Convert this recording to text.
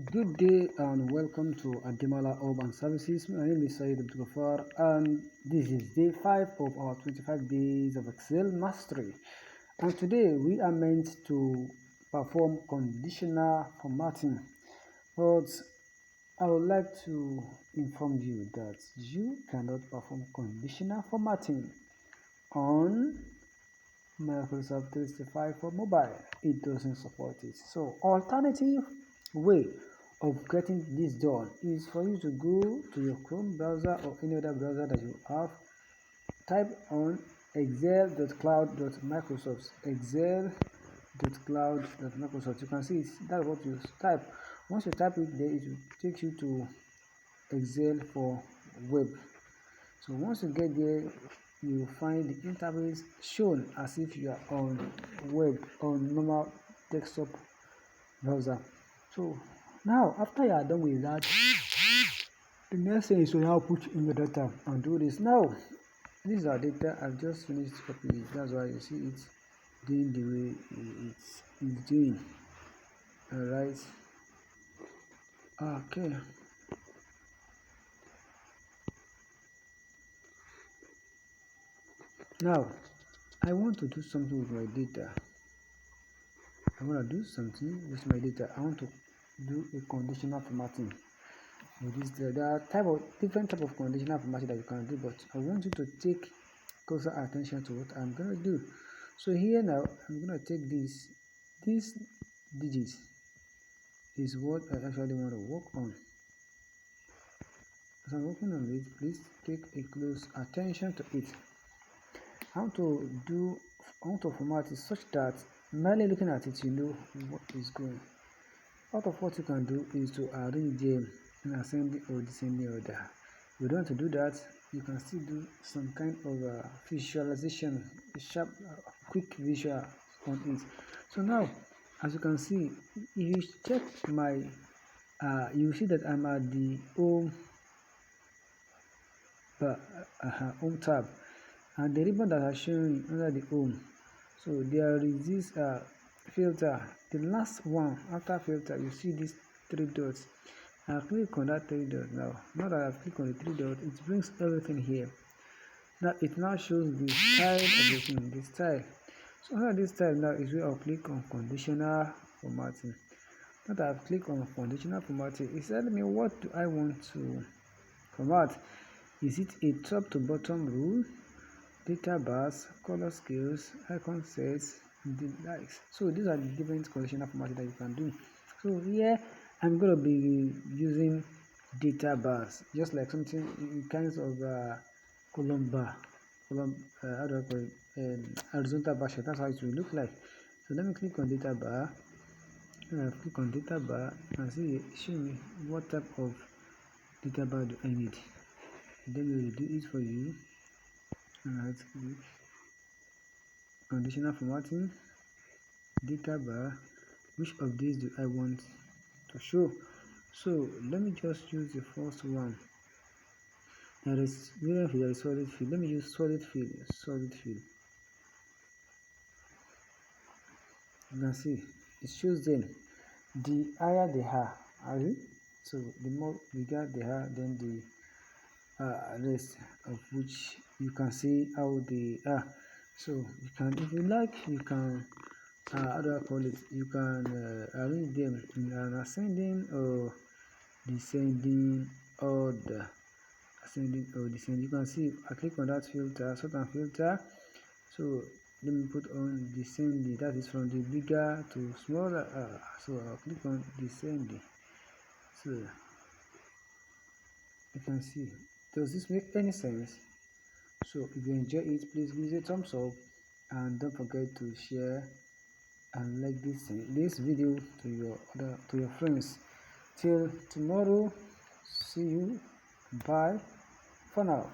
Good day and welcome to Ademala Urban Services. My name is Saeed Abdulgafar and this is day 5 of our 25 days of Excel mastery. And today we are meant to perform conditional formatting. But I would like to inform you that you cannot perform conditional formatting on Microsoft 365 for mobile. It doesn't support it. So alternative way of getting this done is for you to go to your Chrome browser or any other browser that you have, type on excel.cloud.microsoft, excel.cloud.microsoft. You can see that's what you type. Once you type it there, it will take you to Excel for web. So once you get there, you will find the interface shown as if you are on web, on normal desktop browser. So now after you are done with that, the next thing is to now put in your data and do this. Now this is our data. I've just finished copying it. That's why you see it doing the way it's doing. Alright. Okay. Now I want to do something with my data. I want to do something with my data. I want to do a conditional formatting. There are different type of conditional formatting that you can do, but I want you to take closer attention to what I'm going to do. So here now, I'm going to take this digit is what I actually want to work on. As I'm working on it, please take a close attention to it. I want to format it such that merely looking at it, you know what is going. Part of what you can do is to arrange them in ascending or descending order. If you don't want to do that, you can still do some kind of visualization, a sharp, quick visual on it. So now, as you can see, if you check my, you see that I'm at the home tab, and the ribbon that has shown under the home. So there is this filter. The last one after filter, you see these 3 dots. I'll click on that 3 dots now. Now that I've clicked on the 3 dots, it brings everything here. Now it now shows the style of the thing, the style. So under this style now is where I'll click on conditional formatting. Now that I've clicked on conditional formatting, it's telling me what do I want to format. Is it a top to bottom rule, data bars, color scales, icon sets, the likes? So these are the different conditional formatting that you can do. So here I'm going to be using data bars, just like something in kinds of column bar, how do I call it, horizontal bar shape. That's how it will look like. So let me click on data bar. When I click on data bar, you can see show me what type of data bar do I need. Then we will do it for you. Right click, conditional formatting, data bar. Which of these do I want to show? So let me just use the first one. There is solid fill. Let me use solid fill. You can see it shows them. The higher they are, so the more bigger they are, then the rest of which you can see how they are. So you can, if you like, you can how do I call it? You can arrange them in an ascending or descending order. Ascending or descending. You can see I click on that filter, certain filter. So let me put on descending. That is from the bigger to smaller. So I'll click on descending. So you can see. Does this make any sense? So if you enjoy it, please give it a thumbs up and don't forget to share and like this video to your friends. Till tomorrow, see you. Bye for now.